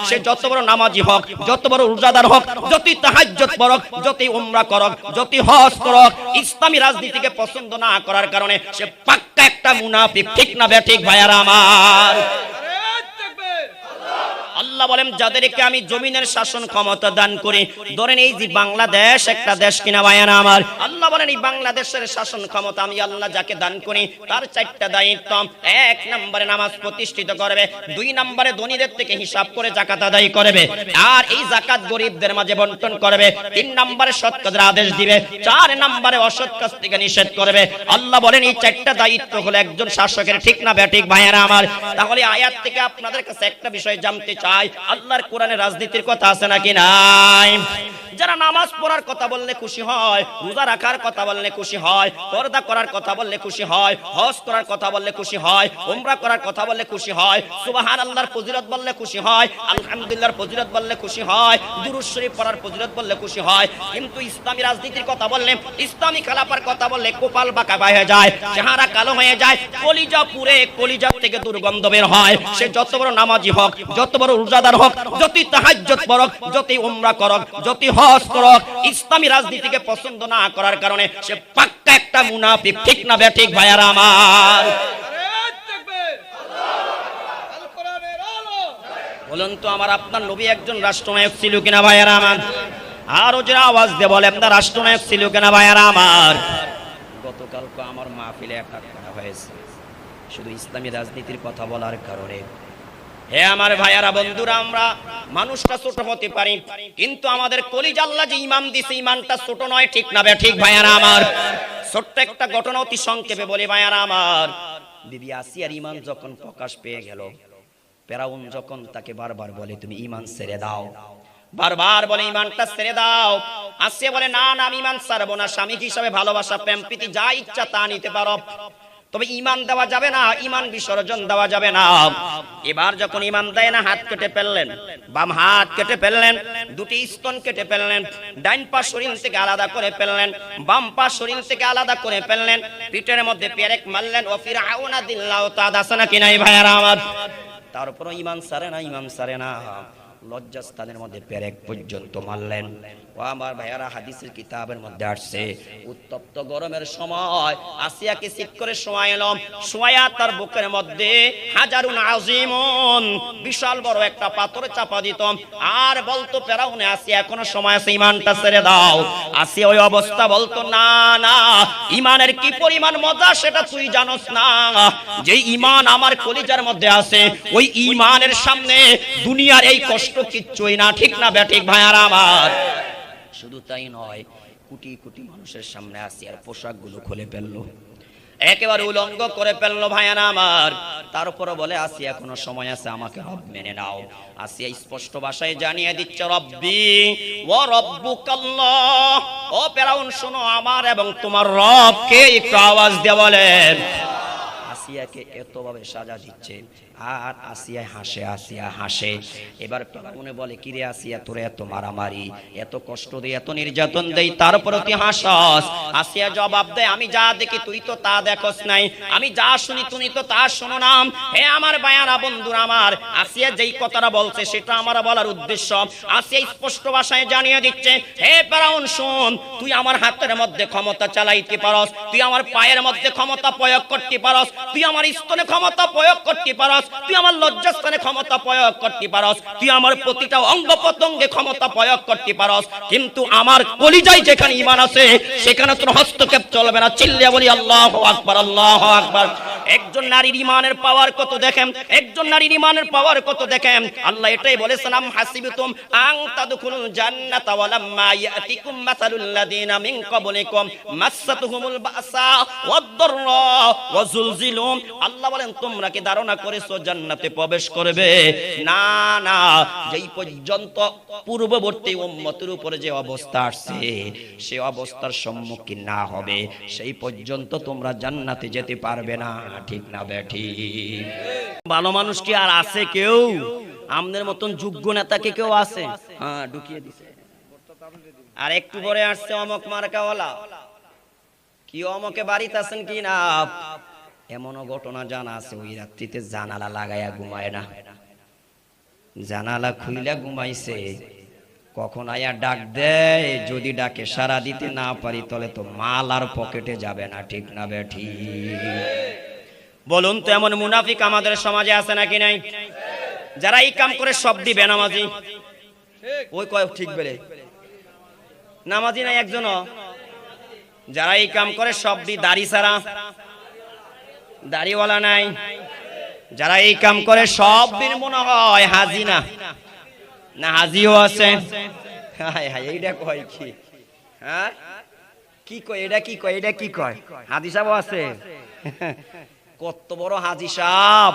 সে যত বড় নামাজি হোক, যত বড় রোজাদার হোক, যতই তাহাজ্জুদ পড়ুক, যতই উমরা করুক, যতই হজ করুক, ইসলামী রাজনীতিকে পছন্দ না করার কারণে সে পাক্কা একটা মুনাফিক। ঠিক না বেঠিক ভাইয়ারা আমার? আল্লাহ বলেন যাদেরকে আমি জমিনের শাসন ক্ষমতা দান করি, ধরেন এই যে বাংলাদেশ একটা দেশ কিনা ভাইয়ারা আমার, আল্লাহ বলেন এই বাংলাদেশের শাসন ক্ষমতা আমি আল্লাহ যাকে দান করি তার চারটা দায়িত্ব। এক নম্বরে নামাজ প্রতিষ্ঠিত করবে, দুই নম্বরে ধনীদের থেকে হিসাব করে যাকাত আদায় করবে, আর এই যাকাত গরিবদের মাঝে বন্টন করবে, তিন নম্বরে সৎ কাজের আদেশ দিবে, চার নম্বরে অসৎ কাজ থেকে নিষেধ করবে। আল্লাহ বলেন এই চারটা দায়িত্ব হলো একজন শাসকের। ঠিক না বেঠিক ভাইয়ারা আমার? তাহলে আয়াত থেকে আপনাদের কাছে একটা বিষয় জানতে চাই, আল্লাহর কোরআনে রাজনীতির কথা আছে নাকি নাই? যারা নামাজ পড়ার কথা বললে খুশি হয়, রোজা রাখার কথা বললে খুশি হয়, পর্দা করার কথা বললে খুশি হয়, হজ করার কথা বললে খুশি হয়, উমরা করার কথা বললে খুশি হয়, সুবহানাল্লাহর ফজিলত বললে খুশি হয়, আলহামদুলিল্লাহর ফজিলত বললে খুশি হয়, দুরূদ শরীফ পড়ার ফজিলত বললে খুশি হয়, কিন্তু ইসলামী রাজনীতির কথা বললে, ইসলামী খেলাফার কথা বললে কপাল বাঁকা হয়ে যায়, চেহারা কালো হয়ে যায়, কলিজা পুড়ে, কলিজা থেকে দুর্গন্ধ বের হয়। সে যত বড় নামাজি হোক, যত বড় রোজাদার হোক, যতই তাহাজ্জুদ পড়ুক, যতই উমরা করুক, যতই হজ করুক, ইসলামী রাজনীতিকে পছন্দ না করার কারণে সে পাক্কা একটা মুনাফিক। ঠিক না বেঠিক ভাইয়ারা আমার? বলুন তো আমার আপনার নবী একজন রাষ্ট্রনায়ক ছিল কিনা ভাইয়ারা আমার? আরো যারা আওয়াজ দিয়ে বলে আপনার রাষ্ট্রনায়ক ছিল কিনা ভাইয়ারা আমার? গতকালকে আমার মাহফিলে অ্যাটাক করা হয়েছে শুধু ইসলামী রাজনীতির কথা বলার কারণে। হে আমার ভাইয়ারা বন্ধুরা, আমরা মানুষটা ছোট হতে পারি, কিন্তু আমাদের কলিজা আল্লাহ যে ঈমান দিয়েছে ঈমানটা ছোট নয়। ঠিক না বেঠিক ভাইয়ারা আমার? ছোট্ট একটা ঘটনা অতি সংক্ষেপে বলি ভাইয়ারা আমার। বিবি আসিয়ার ঈমান যখন প্রকাশ পেয়ে গেল, ফেরাউন যখন তাকে বারবার বলে তুমি ঈমান ছেড়ে দাও, বারবার বলে ঈমানটা ছেড়ে দাও, আসিয়া বলে না না আমি ঈমান ছাড়বো না, স্বামী হিসাবে ভালোবাসা প্রেম প্রীতি যা ইচ্ছা তা নিতে পারো, তবে ঈমান দেওয়া যাবে না, ঈমান বিসর্জন দেওয়া যাবে না। এবার যখন ঈমান দেয় না, হাত কেটে ফেললেন, বাম হাত কেটে ফেললেন, দুটি স্তন কেটে ফেললেন, ডাইন পা শরীর থেকে আলাদা করে ফেললেন, বাম পা শরীর থেকে আলাদা করে ফেললেন, পিঠের মধ্যে পেরেক মারলেন। ও ফিরআউনা দিল্লাহু তাদাসানা কিনাই ভাইয়ারা আমার, তারপর ঈমান ছাড়ে না, ঈমান ছাড়ে না, লজ্জাস্থানের মধ্যে পেরেক পর্যন্ত মারলেন। ও আমার ভাইয়ারা, হাদিসের কিতাবের মধ্যে আসছে উত্তপ্ত গরমের সময় আসিয়াকে সিট করে শোয়াইলাম, শোয়া তার বুকের মধ্যে হাজারুন আজিমুন বিশাল বড় একটা পাথর চাপা দিত, আর বলতো ফেরাউনে আসিয়া এখনো সময় আছে, ঈমানটা ছেড়ে দাও। আসিয়া ওই অবস্থা বলতো না না, ঈমানের কি পরিমাণ মজা সেটা তুই জানোস না, যে ঈমান আমার কলিজার মধ্যে আছে ওই ঈমানের সামনে দুনিয়ার এই কষ্ট কিচ্ছুই না। ঠিক না বেঠিক ভাইয়ারা আমার? শুধু তাই নয়, কোটি কোটি মানুষের সামনে আসিয়ার পোশাকগুলো খুলে ফেললো, একেবারে উলঙ্গ করে ফেললো ভাইয়ারা আমার। তারপরে বলে আসিয়া এখনো সময় আছে, আমাকে রব মেনে নাও। আসিয়া স্পষ্ট ভাষায় জানিয়ে দিচ্ছে রব্বি ওয়া রব্বুকাল্লাহ, ও ফেরাউন শোনো, আমার এবং তোমার রব কে, একটু আওয়াজ দিয়ে বলেন। আসিয়াকে এতভাবে সাজা দিচ্ছে, আর আসিয়া হাসে, আসিয়া হাসে। এবার ফেরাউনে বলে কিরে আসিয়া, তোরে এত মারামারি, এত কষ্ট দেই, এত নির্যাতন দেই, তারপর তুই হাসস? আসিয়া জবাব দেয় আমি যা দেখি তুই তো তা দেখস নাই, আমি যা শুনি তুমি তো তা শোনো না। হে আমার ভাইয়ারা বন্ধুরা আমার, আসিয়া যেই কথাটা বলছে সেটা আমার বলার উদ্দেশ্য। আসিয়া স্পষ্ট ভাষায় জানিয়ে দিচ্ছে, হে ফেরাউন শোন, তুই আমার হাতের মধ্যে ক্ষমতা চালাইতে পারস, তুই আমার পায়ের মধ্যে ক্ষমতা প্রয়োগ করতে পারস, তুই আমার স্তনে ক্ষমতা প্রয়োগ করতে পারস, তুই আমার লজ্জাস্থানে ক্ষমতা প্রয়োগ করতে পারস, তুই আমার প্রতিটা অঙ্গ প্রত্যঙ্গে ক্ষমতা প্রয়োগ করতে পারস, কিন্তু আমার কলিজায় যেখানে ঈমান আছে সেখানে তোর হস্তক্ষেপ চলবে না। চিল্লিয়ে বলি আল্লাহু আকবার, আল্লাহু আকবার। একজন নারীর ঈমানের পাওয়ার কত দেখেন, একজন নারীর ঈমানের পাওয়ার কত দেখেন। আল্লাহ এটাই বলেছেন, আম হাসিবতুম আন তাদখুলুল জান্নাতা ওয়া লাম্মা ইয়াতিকুম মাসালুল লাযিনা মিন ক্বাবলিকুম মাসাতুহুমুল বাসা ওয়াদ-দাররা ওয়া যুলজিলু। আল্লাহ বলেন তোমরা কি ধারণা করেছো জান্নাতে প্রবেশ করবে? না না, যেই পর্যন্ত পূর্ববর্তী উম্মতের উপরে যে অবস্থা আসছে সেই অবস্থার সম্মুখীন না হবে সেই পর্যন্ত তোমরা জান্নাতে যেতে পারবে না। ঠিক না বেঠিক? ভালো মানুষ কি আর আছে কেউ? আমাদের মতন যোগ্য নেতা কে কেউ আছে? হ্যাঁ, ঢুকিয়ে দিছে। আর একটু পরে আসছে অমক মার্কাওয়ালা, কি অমকে বাড়িতে আছেন কি না? এমনও ঘটনা জানা আছে ওই রাত্রিতে জানালা লাগাইয়া ঘুমায় না। জানালা খুইলা ঘুমাইছে, কখন আয়া ডাক দেয়, যদি ডাকে সারা দিতে না পারি তাহলে তো মাল আর পকেটে যাবে না, ঠিক না বেঠি? বলুন তো এমন মুনাফিক আমাদের সমাজে আছে নাকি নাই? যারা এই কাম করে সব দিবে নামাজি, ওই কয় ঠিক বলে নামাজি নাই একজন। যারা এই কাম করে সব দি দাড়ি ছাড়া, দাড়িওয়ালা নাই। যারা এই কাম করে সব দিন মনে হয় হাজি না, না হাজিও আছে। হায় হায়, এইটা কয় কি? হ্যাঁ কি কয় এটা? কি কয় এটা? কি কয়? হাজি সাহেব আছে, কত বড় হাজি সাহেব,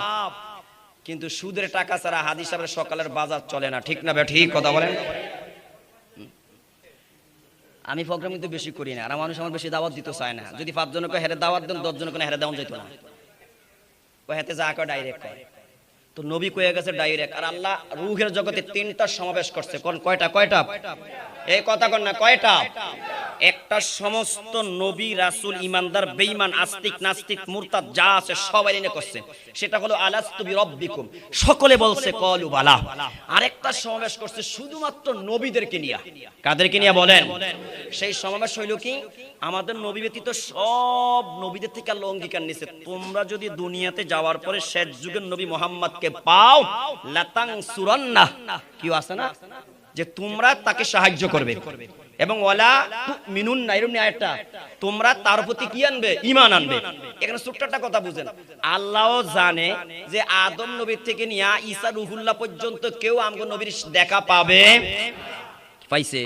কিন্তু সুদের টাকা ছাড়া হাজি সাহেবের সকালের বাজার চলে না, ঠিক না বে? ঠিক কথা বলেন। আমি প্রোগ্রাম কিন্তু বেশি করি না, আর মানুষ আমার বেশি দাওয়াত দিতে চায় না। যদি 5 জনকে হেরে দাওয়াত দেন, 10 জনকে হেরে দেওয়া যেত না। ও হাতে যা কয় ডাইরেক্ট কয়। তো নবী কয়ে গেছে ডাইরেক্ট। আর আল্লাহ রূহের জগতে 3টা সমাবেশ করছে। কোন কয়টা? কয়টা? এই কথা কন না, কয়টা? একটা সমস্ত নবী রাসূল ঈমানদার বেঈমান আস্তিক নাস্তিক মুরতাদ যা আছে সবাই এনে করছে। সেটা হলো আলাস্তু বিরাব্বিকুম, সকলে বলছে ক্বালু বালা। আরেকটা সমাবেশ করছে শুধুমাত্র নবীদেরকে নিয়ে। কাদেরকে নিয়ে বলেন? সেই সমাবেশ হইল কি, আমাদের নবী ব্যতীত সব নবীদের থেকে আল্লাহ অঙ্গীকার নিয়েছে, তোমরা যদি দুনিয়াতে যাওয়ার পরে শেষ যুগের নবী মুহাম্মদকে পাও, লাতাং সুরান্না, কি আছে না, যে তোমরা তাকে সাহায্য করবে, এবং ওয়ালা তুমিনুন না, এরকম আয়াতটা, তোমরা তার প্রতি কি আনবে? ঈমান আনবে। এখানে ছোট্ট একটা কথা বুঝেন, আল্লাহও জানে যে আদম নবীর থেকে নিয়ে ঈসা রুহুল্লাহ পর্যন্ত কেউ আমগো নবীর দেখা পাবে, পাইছে?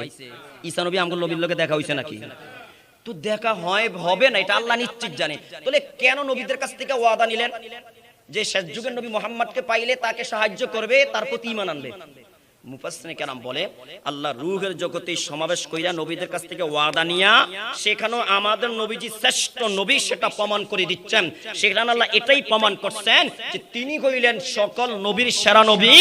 ঈসা নবী আমগো নবীর লোকে দেখা হইছে নাকি? তো দেখা হয় হবে না, এটা আল্লাহ নিশ্চিত জানে। তাহলে কেন নবীদের কাছ থেকে ওয়াদা নিলেন যে শেষ যুগের নবী মুহাম্মদকে পাইলে তাকে সাহায্য করবে, তার প্রতি ঈমান আনবে? মুফাসসিরিনে কেরাম বলে, আল্লাহ রূহের জগতে সমাবেশ কইরা নবীদের কাছ থেকে ওয়াদা নিয়া সেখানেও আমাদের নবীজি শ্রেষ্ঠ নবী সেটা প্রমাণ করে দিচ্ছেন। সেখানে আল্লাহ এটাই প্রমাণ করছেন যে তিনি হইলেন সকল নবীর সেরা নবী,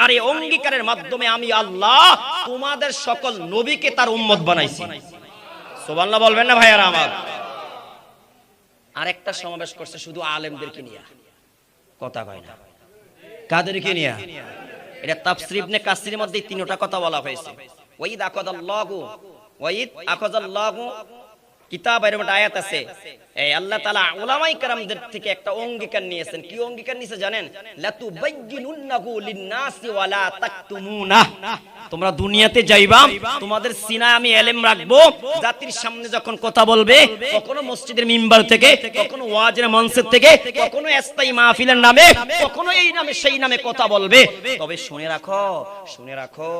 আর এই অঙ্গীকারের মাধ্যমে আমি আল্লাহ তোমাদের সকল নবীকে তার উম্মত বানাইছি। সুবহানাল্লাহ বলবেন না ভাইয়ারা আমার? আরেকটা সমাবেশ করছে শুধু আলেমদেরকে নিয়ে, কথা কয় না। কাদেরকে নিয়ে? এটা তাফসীর ইবনে কাসিরের মধ্যে 3টা কথা বলা হয়েছে। ওয়াইদ আখাযাল্লাহু কিতাবের মধ্যে আয়াত আছে, এই আল্লাহ তাআলা উলামায়ে কেরামদের থেকে একটা অঙ্গীকার নিয়েছেন। কি অঙ্গীকার নিয়েছে জানেন? লাতুবাইয়িনুন্নাহু লিন-নাসি ওয়া লা তাকতুমুনা, তোমরা দুনিয়াতে যাইবা, তোমাদের সিনায় আমি ইলম রাখবো, জাতির সামনে যখন কথা বলবে, কখনো মসজিদের মিম্বার থেকে, কখনো ওয়াজের মঞ্চের থেকে, কখনো ইস্তাই মাহফিলের নামে, কখনো এই নামে সেই নামে কথা বলবে। তবে শুনে রাখো,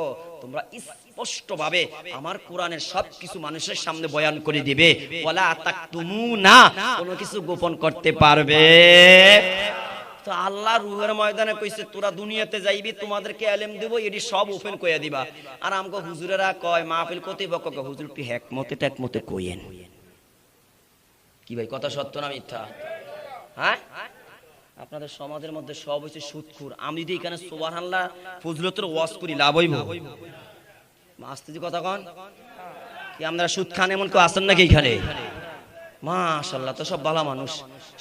তোমরা স্পষ্টভাবে আমার কোরআনের সবকিছু মানুষের সামনে বয়ান করে দিবে। ওয়ালা তাকতুমুনা, কোনো কিছু গোপন করতে পারবে। তো আল্লাহ রূহের ময়দানে কইছে তোরা দুনিয়াতে যাইবি, তোমাদেরকে ইলম দেব, এডি সব ওপেন কইয়া দিবা। আর আমগো হুজুরেরা কয়, মাহফিল কর্তৃপক্ষ কয়, হুজুর কি হেকমতে টেকমতে কইেন। কি ভাই, কথা সত্য না মিথ্যা? হ্যাঁ, আপনাদের সমাজের মধ্যে সব হইছে সুদখোর। আমি যদি এখানে সুবহানাল্লাহ ফজিলতের ওয়াজ করি, লাভ হইব? আস্তে কথা কন, কি আপনারা সুদ খান এমন কেউ আছেন নাকি এখানে? মাশাআল্লাহ, তো সব ভালো মানুষ,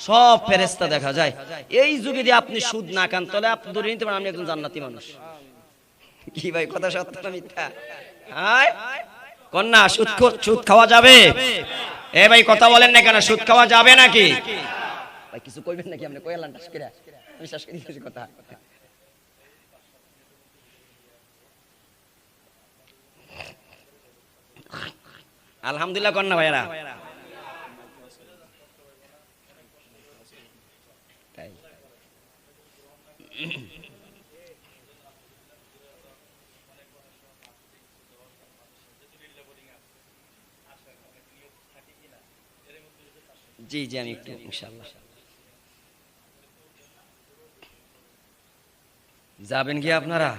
সব ফেরেশতা দেখা যায়। এই যুগে যদি আপনি সুদ না খান তাহলে আপনি ধরে নিতে পারেন আমি একজন জান্নাতি মানুষ। কি ভাই, কথা সত্য না মিথ্যা? হ্যাঁ, কোন না সুদ খাওয়া যাবে? এ ভাই কথা বলেন না কেন, সুদ খাওয়া যাবে নাকি? ভাই কিছু কইবেন নাকি? আপনি কইলাম টাস করে, আমি শেষ করে দিয়েছি কথা। আলহামদুলিল্লাহ কোন না ভাইরা? জি জি, আমি একটু ইনশাআল্লাহ। যাবেন কি আপনারা?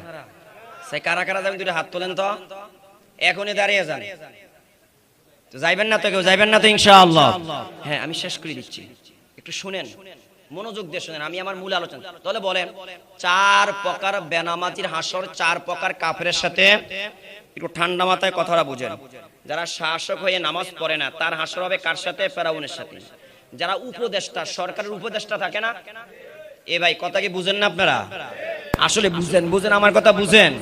সে কারা কারা যাবেন দুটো হাত তোলেন তো, এখনই দাঁড়িয়ে যান। তো যাইবেন না তো? কেউ যাইবেন না তো ইনশাআল্লাহ? হ্যাঁ, আমি শেষ করে দিচ্ছি, একটু শুনেন, মনোযোগ দিয়ে শুনেন, আমি আমার মূল আলোচনা। তাহলে বলেন, 4 প্রকার বেনামাজির হাসর, 4 প্রকার কাফেরের সাথে। একটু ঠান্ডা মাথায় কথাটা বুঝেন। যারা শাসক হয়ে নামাজ পড়ে না, তার হাসর হবে কার সাথে? ফেরাউনের সাথে। যারা উপদেষ্টা, সরকারের উপদেষ্টা থাকে না, এ ভাই কথা কি বুঝেন না আপনারা? আসলে বুঝেন বুঝেন আমার কথা বুঝেন,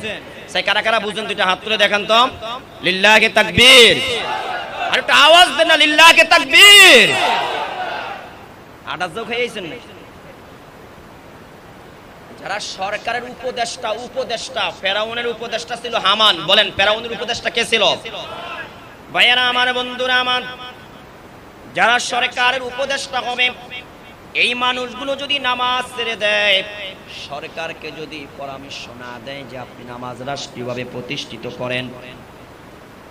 সেই কারা কারা বুঝেন দুইটা হাত তুলে দেখান তো। লিল্লাহি তাকবীর, আর একটা আওয়াজ দেন না লিল্লাহি তাকবীর। আটা যোগ হয়েছেন না? যারা সরকারের উপদেষ্টা ফেরাউনের উপদেষ্টা ছিল হামান, বলেন ফেরাউনের উপদেষ্টা কে ছিল? ভাইয়েরা আমার, বন্ধুরা আমার, যারা সরকারের উপদেষ্টা হবে এই মানুষগুলো যদি নামাজ ছেড়ে দেয়, সরকারকে যদি পরামর্শ না দেয় যে আপনি নামাজ রাষ্ট্রীয়ভাবে প্রতিষ্ঠিত করেন,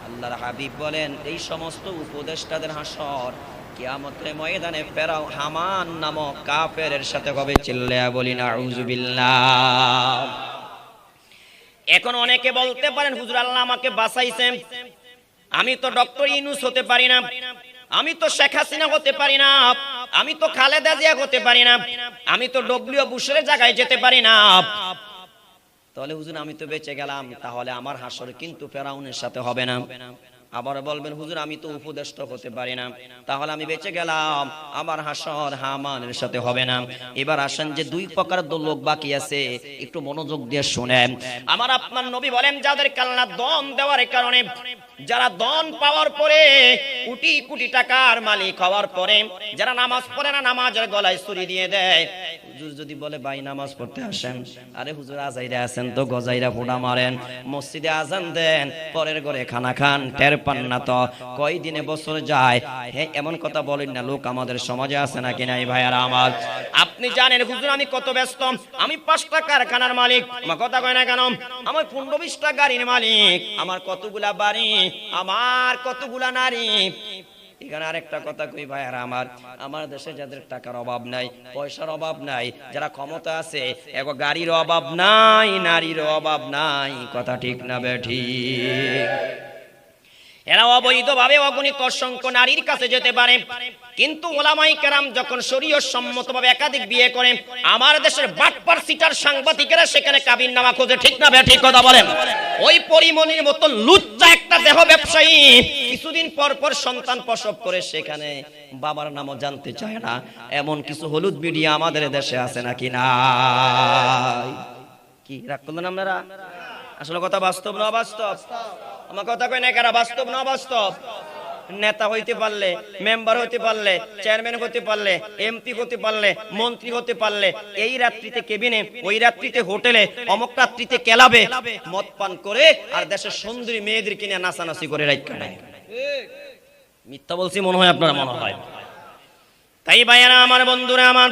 আল্লাহর হাবিব বলেন এই সমস্ত উপদেষ্টাদের হাসর কিয়ামতের ময়দানে ফেরাও হামান নামক কাফেরের সাথে হবে। চিল্লায়া বলি নাউযুবিল্লাহ। এখন অনেকে বলতে পারেন হুজুর আল্লাহ আমাকে বাঁচাইছেন, আমি তো ডক্টর ইউনূস হতে পারি না, আমি তো শেখ হাসিনা হতে পারি না, আমি তো খালেদা জিয়া হতে পারি না, আমি তো ডব্লিউ বুশের জায়গায় যেতে পারি না, তাহলে হুজুর আমি তো বেঁচে গেলাম, তাহলে আমার হাসর কিন্তু ফেরাউনের সাথে হবে না। আবার বলবেন হুজুর আমি তো উপদেষ্টা হতে পারি না, তাহলে আমি বেঁচে গেলাম, আমার হাসর হামানের সাথে হবে না। এবার আসেন যে দুই প্রকার লোক বাকি আছে, একটু মনোযোগ দিয়ে শুনেন। আমার আপনার নবী বলেন যাদের কালনা দন দেওয়ার কারণে, যারা দন পাওয়ার পরে কোটি কোটি টাকার মালিক হওয়ার পরে যারা নামাজ পড়ে না, নামাজের গলায় ছুরি দিয়ে দেয়। হুজুর যদি বলে ভাই নামাজ পড়তে আসেন, আরে হুজুর আজাইরা আছেন তো গজাইরা ফোঁটা মারেন, মসজিদে আজান দেন, পরের ঘরে খানা খান, টের পান না তো কয় দিনে বছর যায়। হ্যাঁ এমন কথা বলেন না, লোক আমাদের সমাজে আছে নাকি নাই ভাইয়ারা আমার? আপনি জানেন হুজুর আমি কত ব্যস্ত, আমি 5টা কারখানার মালিক, আমার কথা কয় না কেন, আমার 15-20টা গাড়ির মালিক, আমার কতগুলা বাড়ি, আমার কতগুলা নারী। এখানে আরেকটা কথা কই ভাইয়ারা আমার, আমার দেশে যাদের টাকার অভাব নাই, পয়সার অভাব নাই, যারা ক্ষমতা আছে, এগো গাড়ির অভাব নাই, নারীর অভাব নাই, কথা ঠিক না বেঠিক? এরা অবৈধভাবে অগণিত অসংখ্য নারীর কাছে যেতে পারে, কিন্তু ওলামায়ে কেরাম যখন শরীয়ত সম্মতভাবে একাধিক বিয়ে করে, আমার দেশের বাটপার সিটার সাংবাদিকেরা সেখানে কাবিন নামা খোঁজে, ঠিক না বেঠিক কথা বলেন? ওই পরিমণির মতো লুচ্চা একটা দেহ ব্যবসায়ী কিছুদিন পর পর সন্তান প্রসব করে সেখানে বাবার নামও জানতে চায় না, এমন কিছু হলুদ মিডিয়া আমাদের দেশে আছে নাকি নাই? কি রাগ করলেন আপনারা? আসলে কথা বাস্তব না অবাস্তব? আমার কথা কয় না কারা, বাস্তব না বাস্তব? নেতা হইতে পারলে, মেম্বার হইতে পারলে, চেয়ারম্যান হতে পারলে, এমপি হতে পারলে, মন্ত্রী হতে পারলে, এই রাত্রিতে কেবিনে, ওই রাত্রিতে হোটেলে, অমুক রাত্রিতে ক্লাবে মদ পান করে আর দেশের সুন্দরী মেয়েদের কিনে নাচানাচি করে রাখতে নেয়। মিথ্যা বলছি মনে হয় আপনারা? মনে হয়। তাই ভাইয়ারা আমার, বন্ধুরা আমার,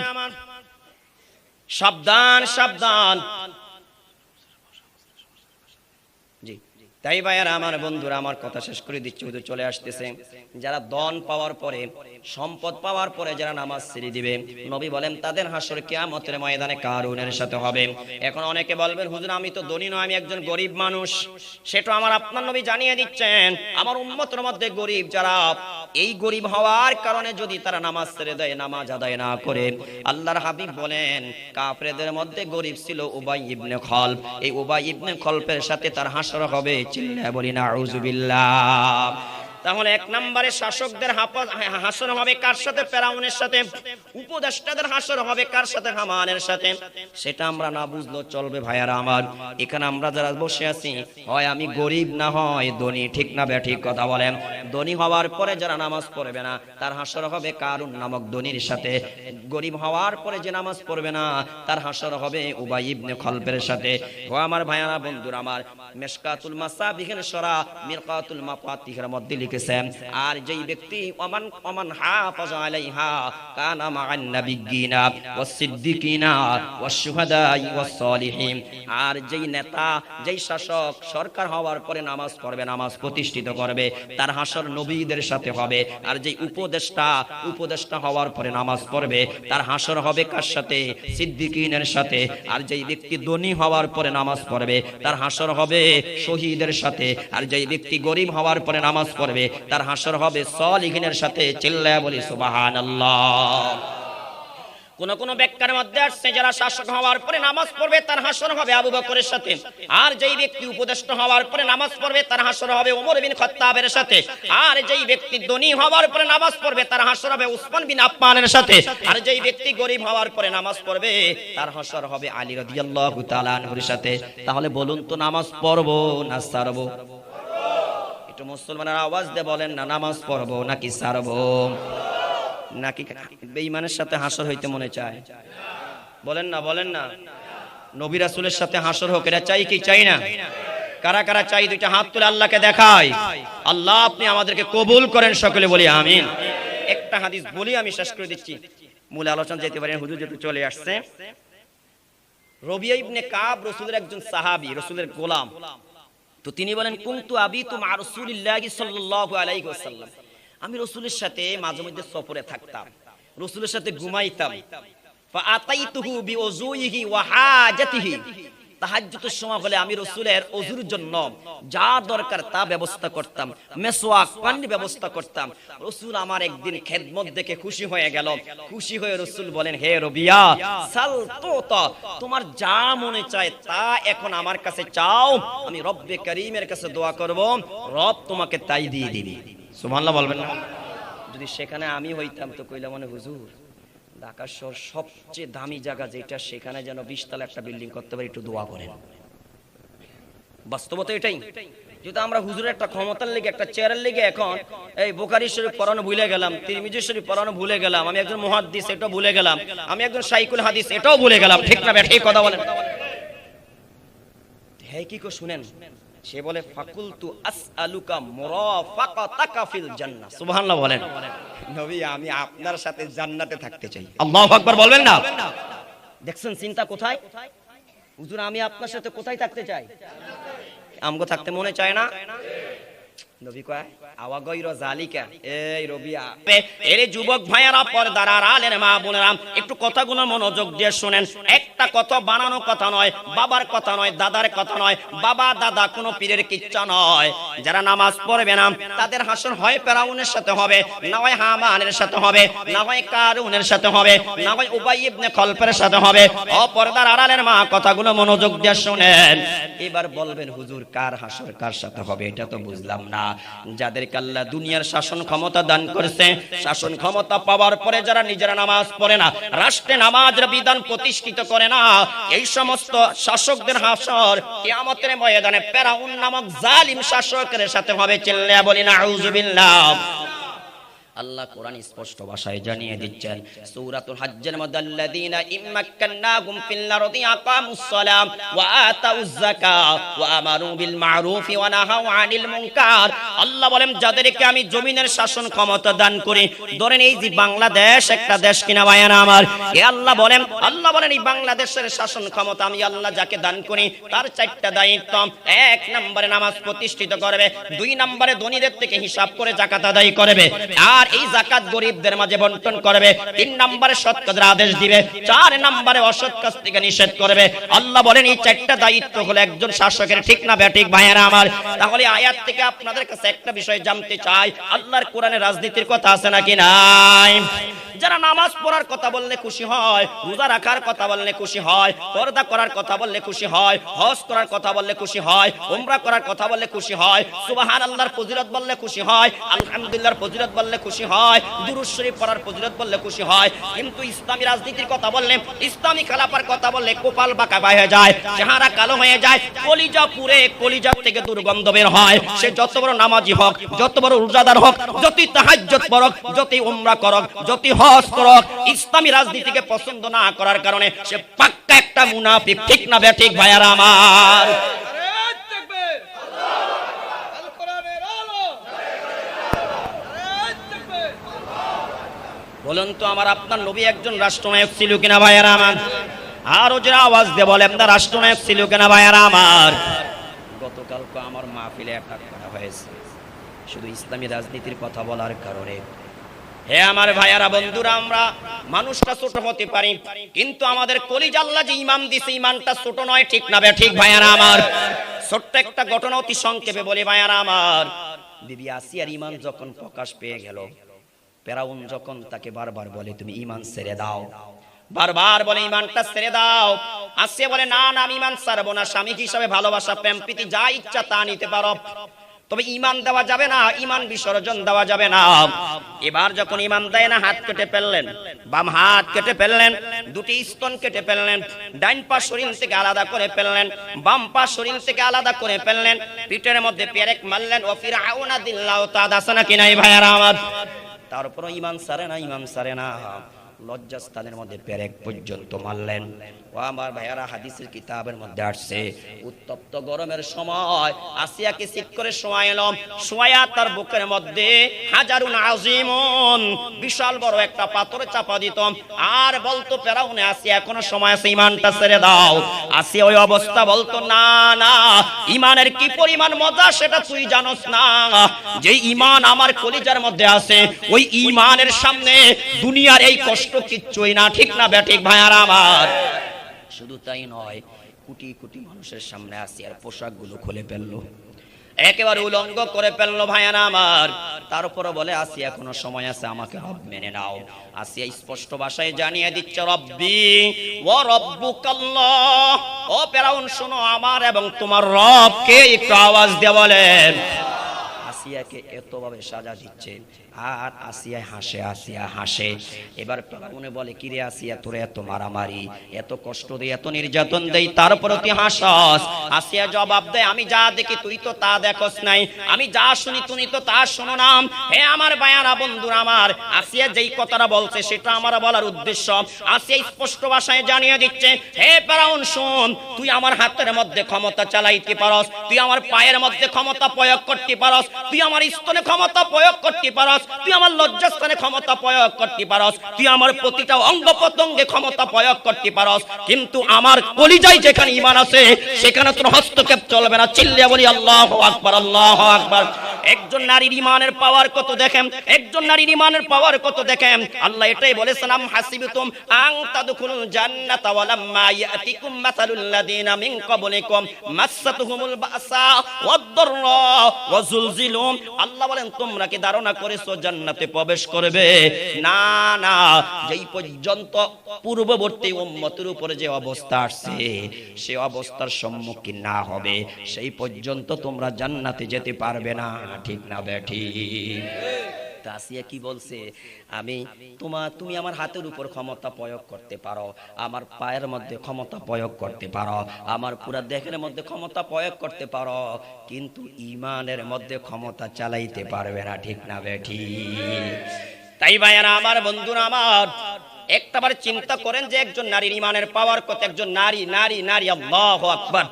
সাবধান সাবধান। জি তাই ভাইয়ারা আমার, বন্ধুরা আমার, কথা শেষ করে দিচ্ছি, হুজুর চলে আসতেছে। যারা দন পাওয়ার পরে, সম্পদ পাওয়ার পরে যারা নামাজ ছেড়ে দিবে, নবী বলেন তাদের হাসর কিয়ামতের ময়দানে কারুনের সাথে হবে। এখন অনেকে বলবেন হুজুর আমি তো ধনী নয়, আমি একজন গরিব মানুষ। সেটা আমার আপনার নবী জানিয়ে দিচ্ছেন, আমার উম্মতের মধ্যে গরিব যারা, এই গরিব হওয়ার কারণে যদি তারা নামাজ ছেড়ে দেয়, নামাজ আদায় না করে, আল্লাহর হাবিব বলেন কাফেরদের মধ্যে গরিব ছিল উবাই ইবনে খলফ। এই উবাই ইবনে খলফের সাথে তার হাসর হবে। চিল্লায়া বলি নাউযুবিল্লাহ। তাহলে এক নম্বরে শাসকদের হাসর হবে কার সাথে? ফেরাউনের সাথে। উপদেষ্টাদের হাসর হবে কার সাথে? হামানের সাথে। সেটা আমরা না বুঝলেও চলবে ভাইয়ারা আমার। এখানে আমরা যারা বসে আছি, হয় আমি গরিব না হয় ধনী, ঠিক না বেঠিক কথা বলেন? ধনী হওয়ার পরে যারা নামাজ পড়বে না, তার হাসর হবে কারুন নামক ধনীর সাথে। গরিব হওয়ার পরে যে নামাজ পড়বে না, তার হাসর হবে উবাই ইবনে খলফের সাথে। ও আমার ভাইয়ারা, বন্ধুরা আমার, মিশকাতুল মাসাবিহির সরা মিরকাতুল মাফাতিহের মধ্যে লিখেছেন, আর যেই ব্যক্তি ওমান হাফাজ আলাইহা কানা মা'আন নাবিয়্যিনা ওয়াস সিদ্দিকিনা ওয়াস শুহাদাই ওয়াস সালিহিন। আর যেই নেতা, যেই শাসক সরকার হওয়ার পরে নামাজ পড়বে, নামাজ প্রতিষ্ঠিত করবে, তার হাসর নবীদের সাথে হবে। আর যেই উপদেষ্টা হওয়ার পরে নামাজ পড়বে, তার হাসর হবে কার সাথে? সিদ্দিকিনের সাথে। আর যেই ব্যক্তি ধনী হওয়ার পরে নামাজ পড়বে, তার হাসর হবে শহীদের সাথে। আর যেই ব্যক্তি গরিব হওয়ার পরে নামাজ পড়বে, তার হাসর হবে সালিহিনের সাথে। চিল্লায়া বলি সুবহানাল্লাহ। কোন কোন ব্যাখ্যার মধ্যে আসছে যারা শাসক হওয়ার পরে নামাজ পড়বে তার হাসর হবে আবু বকরের সাথে, আর যেই ব্যক্তি উপদেষ্টা হওয়ার পরে নামাজ পড়বে তার হাসর হবে ওমর বিন খাত্তাবের সাথে, আর যেই ব্যক্তি ধনী হওয়ার পরে নামাজ পড়বে তার হাসর হবে উসমান বিন আফফানের সাথে, আর যেই ব্যক্তি গরীব হওয়ার পরে নামাজ পড়বে তার হাসর হবে আলী রাদিয়াল্লাহু তাআলা আনহুর সাথে। তাহলে বলুন তো নামাজ পড়বো না ছাড়বো? একটু মুসলমানের আওয়াজ দিয়ে বলেন না, নামাজ পড়বো নাকি ছাড়বো? নাকি বেঈমানের সাথে হাসর হইতে মনে চায়? বলেন না, বলেন না। নবী রাসূলের সাথে হাসর হোক, এটা চাই কি চাই না? কারা কারা চাই দুইটা হাত তুলে আল্লাহকে দেখায়। আল্লাহ আপনি আমাদেরকে কবুল করেন, সকলে বলি আমিন। একটা হাদিস বলি আমি শেষ করে দিচ্ছি, মূল আলোচনা যেতে পারেন, হুজুর যেহেতু চলে আসছে। রবিয়া ইবনে কাব রাসূলের একজন সাহাবী, রাসূলের গোলাম। তো তিনি বলেন কুনতু আবিতু মা রাসূলিল্লাহি সাল্লাল্লাহু আলাইহি ওয়াসাল্লাম, আমি রাসূলের সাথে মাঝে মধ্যে সফরে থাকতাম, রাসূলের সাথে ঘুমাইতাম। ফা আতাইতুহু বিউযুইহি ওয়া হাজাতিহি, তাহাজ্জুদের সময় হলে আমি রাসূলের ওযুর জন্য যা দরকার তা ব্যবস্থা করতাম, মেসওয়াক পানির ব্যবস্থা করতাম। রাসূল আমার একদিন খেদমত দেখে খুশি হয়ে গেল, খুশি হয়ে রাসূল বলেন হে রবিয়া সাল তুতা, তোমার যা মনে চায় তা এখন আমার কাছে চাও, আমি রব্বে কারীমের কাছে দোয়া করব, রব তোমাকে তাই দিয়ে দিবে। সুবহানাল্লাহ বলবেন না? যদি সেখানে আমি হইতাম তো কইলাম মানে হুজুর ঢাকা শহর সবচেয়ে দামি জায়গা যেটা, সেখানে যেন 20 তলা একটা বিল্ডিং করতে পারি, একটু দোয়া করেন। বাস্তবতা এটাই। যেহেতু আমরা হুজুরের একটা ক্ষমতার লেগে, একটা চেয়ারের লেগে এখন এই বুখারী শরীফ পড়ানো ভুলে গেলাম, তিরমিজি শরীফ পড়ানো ভুলে গেলাম, আমি একজন মুহাদ্দিস এটাও ভুলে গেলাম, আমি একজন শাইখুল হাদিস এটাও ভুলে গেলাম। ঠিক না ঠিক কথা বলেন? হে কি কো শুনেন, সে বলে ফাকুলতু আসআলুকা মুরাফাকাতাকা ফিল জান্নাহ। সুবহানাল্লাহ বলেন। নবী আমি আপনার সাথে জান্নাতে থাকতে চাই। আল্লাহু আকবার বলবেন না? দেখছেন চিন্তা কোথায়? হুজুর আমি আপনার সাথে কোথায় থাকতে চাই? আমগো থাকতে মনে চায় না? নবী কয় আওয়া গয়র জালিকা, এই রবিয়া এর যুবক ভাইয়ারা পর্দার আড়ালের মা বোনেরা একটু কথাগুলো মনোযোগ দিয়ে শুনেন। একটা কথা বানানো কথা নয়, বাবার কথা নয়, দাদার কথা নয়, বাবা দাদা কোনো পীরের কিচ্ছা নয়। যারা নামাজ পড়বে না তাদের হাসর হয় ফেরাউনের সাথে হবে, না হয় হামানের সাথে হবে, না হয় কারুনের সাথে হবে, না হয় উবাই ইবনে খলফের সাথে হবে। ও পর্দার আড়ালের মা কথাগুলো মনোযোগ দিয়ে শুনেন। এবার বলবেন হুজুর কার হাসর কার সাথে হবে এটা তো বুঝলাম না। যাদেরকে আল্লাহ দুনিয়ার শাসন ক্ষমতা দান করেছে, শাসন ক্ষমতা পাওয়ার পরে যারা নিজেরা নামাজ পড়ে না, রাষ্ট্রে নামাজের বিধান প্রতিষ্ঠিত করে না, এই সমস্ত শাসকদের হাসর কিয়ামতের ময়দানে ফেরাউন নামক জালিম শাসকের সাথে হবে। চিল্লায়া বলি নাউযুবিল্লাহ। আল্লাহ কোরআন স্পষ্ট ভাষায় জানিয়ে দিচ্ছেন সূরাতুল হজ্জের মধ্যে আল্লাযীনা ইম্মাক্কান্নাহুম ফিল আরদি আকামুস সালাম ওয়া আতাউয যাকাত ওয়া আমারু বিল মা'রুফি ওয়া নাহাউ আনিল মুনকার। আল্লাহ বলেন যাদেরকে আমি জমিনের শাসন ক্ষমতা দান করি, ধরেন এই যে বাংলাদেশ একটা দেশ কিনা ভাইয়ানা আমার, এ আল্লাহ বলেন এই বাংলাদেশের শাসন ক্ষমতা আমি আল্লাহ যাকে দান করি তার চারটা দায়িত্ব। এক নম্বরে নামাজ প্রতিষ্ঠিত করবে, দুই নম্বরে ধনীদের থেকে হিসাব করে যাকাত আদায় করবে, আর এই যাকাত গরিবদের মাঝে বন্টন করবে, তিন নম্বরে সৎ কাজের আদেশ দিবে, চার নম্বরে অসৎ কাজ থেকে নিষেধ করবে। আল্লাহ বলেন এই চারটা দায়িত্ব হলো একজন শাসকের। ঠিক না ঠিক ভাইয়েরা আমার? তাহলে আয়াত থেকে আপনাদের কাছে একটা বিষয় জানতে চাই, আল্লাহর কোরআনে রাজনীতির কথা আছে নাকি নাই? যারা নামাজ পড়ার কথা বললে খুশি হয়, রোজা রাখার কথা বললে খুশি হয়, পর্দা করার কথা বললে খুশি হয়, হজ করার কথা বললে খুশি হয়, উমরা করার কথা বললে খুশি হয়, সুবহানাল্লাহর ফজিলত বললে খুশি হয়, আলহামদুলিল্লাহর ফজিলত বললে খুশি হয়, দুরূদ শরীফ পড়ার ফজিলত বললে খুশি হয়, কিন্তু ইসলামী রাজনীতির কথা বললে, ইসলামী খেলাফার কথা বললে কপাল বাঁকা হয়ে যায়, চেহারা কালো হয়ে যায়, কলিজা পুড়ে, কলিজা থেকে দুর্গন্ধ বের হয়। সে যত বড় নামাজি হোক, যত বড় রোজাদার হোক, যতই তাহাজ্জুদ পড়ুক, যতই উমরা করুক, যতই হজ করুক, ইসলামী রাজনীতিকে পছন্দ না করার কারণে সে পাক্কা একটা মুনাফিক। ঠিক না ঠিক ভাইয়ারা আমার? বলুন তো আমার আপনার নবী একজন রাষ্ট্রনায়ক ছিল কিনা ভাইয়ারা আমার? আরো যারা আওয়াজ দিয়ে বলেন না রাষ্ট্রনায়ক ছিল কিনা ভাইয়ারা আমার? গতকাল তো আমার মাহফিলে অ্যাটাক করা হয়েছে শুধু ইসলামী রাজনীতির কথা বলার কারণে। হে আমার ভাইয়ারা বন্ধুরা, আমরা মানুষটা ছোট হতে পারি, কিন্তু আমাদের কলিজা আল্লাহ যে ঈমান দিয়েছে ঈমানটা ছোট নয়। ঠিক না ঠিক ভাইয়ারা আমার? ছোট্ট একটা ঘটনা অতি সংক্ষেপে বলি ভাইয়ারা আমার। বিবি আসিয়ার ঈমান যখন প্রকাশ পেয়ে গেল, ফেরাউন যখন তাকে বারবার বলে তুমি ঈমান ছেড়ে দাও, বারবার বলে ইমানটা ছেড়ে দাও। আসিয়া বলে না না, আমি ইমান ছাড়বো না, স্বামী হিসাবে ভালোবাসা প্রেম প্রীতি যা ইচ্ছা তা নিতে পারো, তবে ইমান দেওয়া যাবে না, ইমান বিসর্জন দেওয়া যাবে না। এবার যখন ইমান দেয় না, হাত কেটে ফেললেন, বাম হাত কেটে ফেললেন, দুটি স্তন কেটে ফেললেন, ডাইন পা শরীর থেকে আলাদা করে ফেললেন, বাম পা শরীর থেকে আলাদা করে ফেললেন, পিঠের মধ্যে পেরেক মারলেন। ও ফিরআউনা দিল্লাহু তাআলা আসনা কি নাই ভাইয়ারা আমার? তারপর ইমান সারে না, ইমান সারে না, লজ্জাস্থানের মধ্যে পেরেক পর্যন্ত মারলেন। ও আমার ভাইয়ারা, হাদিসের কিতাবের মধ্যে আসছে উত্তপ্ত গরমের সময় আসিয়াকে সিট করে শোয়াইলাম, শোয়া তার বুকের মধ্যে হাজারুন আজিমুন, বিশাল বড় একটা পাথর চাপা দিতাম, আর বলতো ফেরাউনে আসিয়া এখনো সময় আছে, ইমানটা ছেড়ে দাও। আসিয়া ওই অবস্থা বলতো না না, ইমানের কি পরিমাণ মজা সেটা তুই জানোস না, যে ইমান আমার কলিজার মধ্যে আছে ওই ইমানের সামনে দুনিয়ার এই কষ্ট কিচ্ছুই না, ঠিক না বেঠিক ভাইয়ারা আমার? শুধু তাই নয়, কোটি কোটি মানুষের সামনে আসিয়ার পোশাকগুলো খুলে ফেললো, একেবারে উলঙ্গ করে ফেললো ভাইয়ারা আমার। তারপরে বলে আসিয়া এখনো সময় আছে, আমাকে রব মেনে নাও। আসিয়া স্পষ্ট ভাষায় জানিয়ে দিচ্ছে রব্বি ওয়া রব্বুকাল্লাহ, ও ফেরাউন শোনো, আমার এবং তোমার রবকে একটু আওয়াজ দিয়ে বলেন। আসিয়াকে এতভাবে সাজা দিচ্ছে, আর আসিয়া হাসে, আসিয়া হাসে। এবার ফেরাউনে বলে, কি রে আসিয়া, তোরে এত মারামারি, এত কষ্ট দেই, এত নির্যাতন দেই, তারপরে তুই হাসস? আসিয়া জবাব দেয়, আমি যা দেখি তুই তো তা দেখস নাই, আমি যা শুনি তুমি তো তা শোনো না। হে আমার ভাইয়ারা, বন্ধুরা আমার, আসিয়া যেই কথাটা বলছে সেটা আমার বলার উদ্দেশ্য। আসিয়া স্পষ্ট ভাষায় জানিয়ে দিচ্ছে, হে ফেরাউন শোন, তুই আমার হাতের মধ্যে ক্ষমতা চালাইতে পারস, তুই আমার পায়ের মধ্যে ক্ষমতা প্রয়োগ করতে পারস, তুই আমার স্তনে ক্ষমতা প্রয়োগ করতে পারস, তুই আমার লজ্জাস্থানে ক্ষমতা প্রয়োগ করতে পারস, তুই আমার প্রতিটা অঙ্গ প্রত্যঙ্গে ক্ষমতা প্রয়োগ করতে পারস, কিন্তু আমার কলিজায় যেখানে ঈমান আছে সেখানে তোর হস্তক্ষেপ চলবে না। চিল্লিয়া বলি আল্লাহু আকবার, আল্লাহু আকবার। একজন নারীর ঈমানের পাওয়ার কত দেখেন, একজন নারীর ঈমানের পাওয়ার কত দেখেন। আল্লাহ এটাই বলেছেন, আম হাসিবতুম আন তাদখুলুল জান্নাতা ওয়া লাম্মা ইয়াতিকুম মাসালুল লাযিনা মিন ক্বাবলিকুম মাসাতুহুমুল বাসা ওয়াদ-দাররা ওয়া যুলজিলু। আল্লাহ বলেন, তোমরা কি ধারণা করেছো জান্নাতে প্রবেশ করবে? না না, যেই পর্যন্ত পূর্ববর্তী উম্মতের উপরে যে অবস্থা আসছে সেই অবস্থার সম্মুখীন না হবে সেই পর্যন্ত তোমরা জান্নাতে যেতে পারবে না, ঠিক না বেঠিক? আসিয়া কি বলছে, তুমি আমার হাতের উপর ক্ষমতা প্রয়োগ করতে পারো, আমার পায়ের মধ্যে ক্ষমতা প্রয়োগ করতে পারো, আমার পুরা দেহের মধ্যে ক্ষমতা প্রয়োগ করতে পারো, কিন্তু ঈমানের মধ্যে ক্ষমতা চালাইতে পারবে না, ঠিক না বেঠিক? তাই ভাইয়ারা আমার, বন্ধুরা আমার, একটাবার চিন্তা করেন যে একজন নারীর ঈমানের পাওয়ার কত, একজন নারী নারী নারী আল্লাহু আকবার।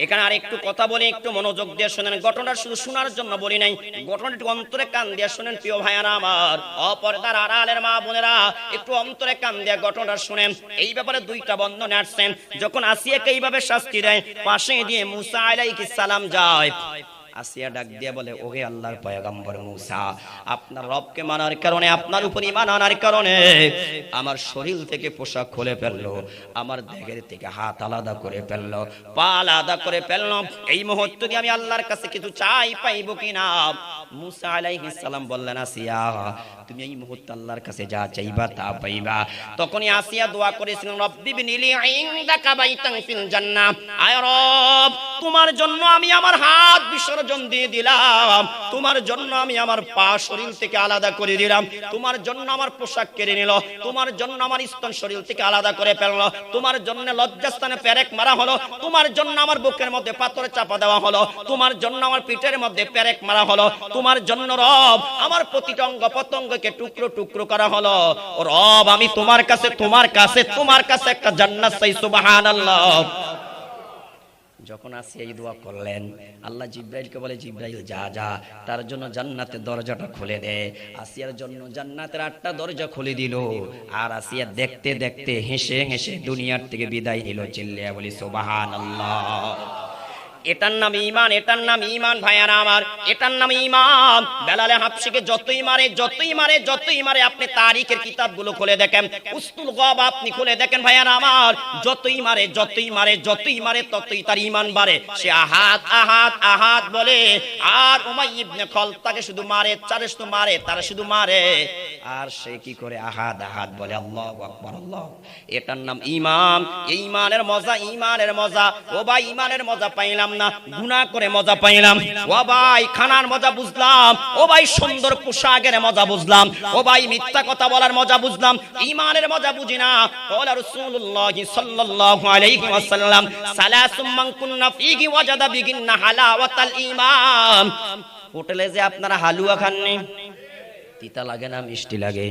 এখানে আর একটু কথা বলি, একটু মনোযোগ দিয়ে শুনেন। ঘটনাটা শুধু শোনার জন্য বলি নাই, ঘটনাটি অন্তরে কান দিয়ে শুনেন প্রিয় ভাইয়ারা আমার, অপর্দার আড়ালের মা বোনেরা, একটু অন্তরে কান দিয়ে ঘটনাটা শুনেন। এই ব্যাপারে দুইটা বর্ণনা আসছেন। যখন আসিয়াকে এইভাবে শাস্তি দেয়, পাশে দিয়ে মুসা আলাইহিস সালাম যায়। আসিয়া ডাক দিয়ে বলে, ওহে আল্লাহর পয়গম্বর মুসা, আপনার রবকে মানার কারণে, আপনার উপর ঈমান আনার কারণে আমার শরীর থেকে পোশাক খুলে ফেললো, আমার দেহের থেকে হাত আলাদা করে ফেললো, পা আলাদা করে ফেললো। এই মুহূর্তে আমি আল্লাহর কাছে কিছু চাই পাইবো কিনা? মুসা আলাইহিস সালাম বললেন, আসিয়া তুমি এই মুহূর্তে আল্লাহর কাছে যা চাইবা তা পাইবা। তখনই আসিয়া দোয়া করেছিলেন, রব্বি বিনিলি ইনদাকা বাইতান ফিল জান্নাহ, আয় রব, তোমার জন্য আমি আমার হাত বিসর্জন দিয়ে দিলাম, তোমার জন্য আমি আমার পা শরীর থেকে আলাদা করে দিলাম, তোমার জন্য আমার পোশাক কেড়ে নিল, তোমার জন্য আমার স্তন শরীর থেকে আলাদা করে ফেললো, তোমার জন্য লজ্জাস্থানে পেরেক মারা হলো, তোমার জন্য আমার বুকের মধ্যে পাথর চাপা দেওয়া হলো, তোমার জন্য আমার পিঠের মধ্যে পেরেক মারা হলো, তোমার জন্য রব আমার প্রতিটা অঙ্গ প্রত্যঙ্গকে টুকরো টুকরো করা হলো। ও রব, আমি তোমার কাছে একটা জান্নাত চাই। সুবহানাল্লাহ। যখন আসিয়া এই দোয়া করলেন, আল্লাহ জিব্রাইলকে বলে, জিব্রাইল যা যা তার জন্য জান্নাতের দরজাটা খুলে দে। আসিয়ার জন্য জান্নাতের 8টা দরজা খুলে দিল। আর আসিয়া দেখতে দেখতে হেসে হেসে দুনিয়ার থেকে বিদায় নিল। চিল্লিয়া বলি সুবহানাল্লাহ। এটার নাম ঈমান, এটার নাম ঈমান ভাইয়ারা আমার, এটার নাম ঈমান। বেলালে হাবশিকে যতই মারে যতই মারে যতই মারে, আপনি তারিখের কিতাবগুলো খুলে দেখেন, উসতুল গাবা আপনি খুলে দেখেন ভাইয়ারা আমার, যতই মারে যতই মারে যতই মারে ততই তার ঈমান বাড়ে। সে আহাদ আহাদ আহাদ বলে, আর উমাইয়া ইবনে খালদ তাকে শুধু মারে, তারে শুধু মারে, তারে শুধু মারে, আর সে কি করে আহাদ আহাদ বলে, আল্লাহু আকবার আল্লাহ। এটার নাম ঈমান। এই ঈমানের মজা, ঈমানের মজা। ও ভাই ঈমানের মজা পাইলাম না, গুনাহ করে মজা পাইলাম। ও ভাই খানার মজা বুঝলাম, ও ভাই সুন্দর পোশাকের মজা বুঝলাম, ও ভাই মিথ্যা কথা বলার মজা বুঝলাম, ঈমানের মজা বুঝি না। ক্বালা রাসূলুল্লাহ সাল্লাল্লাহু আলাইহি ওয়াসাল্লাম, সালাসুম মান কুন্না ফীহি ওয়াজাদা বিহিন্না হালাওয়াতাল ঈমান। হোটেলে যে আপনারা হালুয়া খাননি, তিতা লাগে না মিষ্টি লাগে?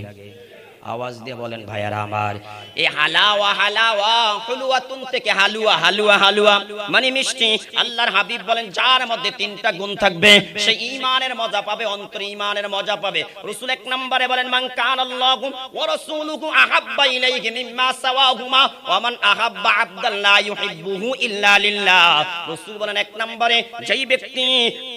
আওয়াজ দিয়ে বলেন ভাইয়ারা আমার। এই হালাওয়া, হালাওয়া হুলুয়াতুন থেকে হালুয়া, হালুয়া হালুয়া মানে মিষ্টি। আল্লাহর হাবিব বলেন যার মধ্যে তিনটা গুণ থাকবে সে ঈমানের মজা পাবে, অন্তরে ঈমানের মজা পাবে। রাসূল এক নম্বরে বলেন মান কানাল্লাহু ওয়া রাসূলুহু আহাব্বা ইলাইহি মিম্মা সাওয়াহুমা ওয়া মান আহাব্বা আবদান লা ইউহিব্বুহু ইল্লা লিল্লাহ। রাসূল বলেন এক নম্বরে যেই ব্যক্তি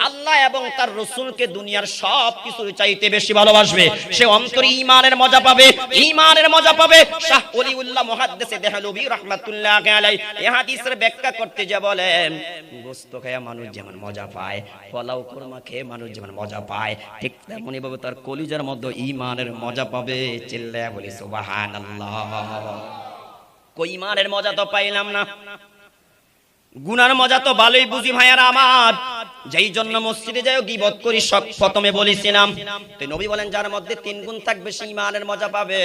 আল্লাহ এবং তার রাসূলকে দুনিয়ার সব কিছুর চাইতে বেশি ভালোবাসবে, সে অন্তরে ঈমানের মজা পাবে, ঈমানের মজা পাবে। শাহ ওলিউল্লাহ মুহাদ্দিসে দেহলভী রাহমাতুল্লাহি আলাইহি এই হাদিসের ব্যাখ্যা করতে যে বলেন, গোশত খেয়ে মানুষ যেমন মজা পায়, পোলাও কুরমা খেয়ে মানুষ যেমন মজা পায়, ঠিক তেমনি ভাবে তার কলিজার মধ্যে ঈমানের মজা পাবে। চিল্লায়া বলি সুবহানাল্লাহ। কই ঈমানের মজা তো পাইলাম না, গুনার মজা তো ভালোই বুঝি ভাইয়ারা আমার। যেই জন্য মসজিদে যাও গীবত করি, সব প্রথমে বলেছিলাম। তো নবী বলেন যার মধ্যে তিন গুণ থাকবে সে ঈমানের মজা পাবে।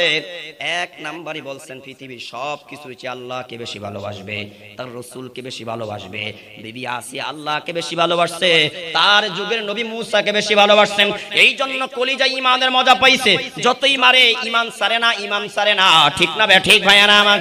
এক নাম্বারই বলছেন পৃথিবীর সব কিছু চেয়ে আল্লাহকে বেশি ভালোবাসবে, তার রাসূলকে বেশি ভালোবাসবে। বিবি আসিয়া আল্লাহকে বেশি ভালোবাসছে, তার যুগের নবী মূসাকে বেশি ভালোবাসছেন। এই জন্য কলিজায় ঈমানের মজা পাইছে। যতই মারে ঈমান সারে না, ঈমান সারে না, ঠিক না বে ঠিক ভাইয়ারা আমার?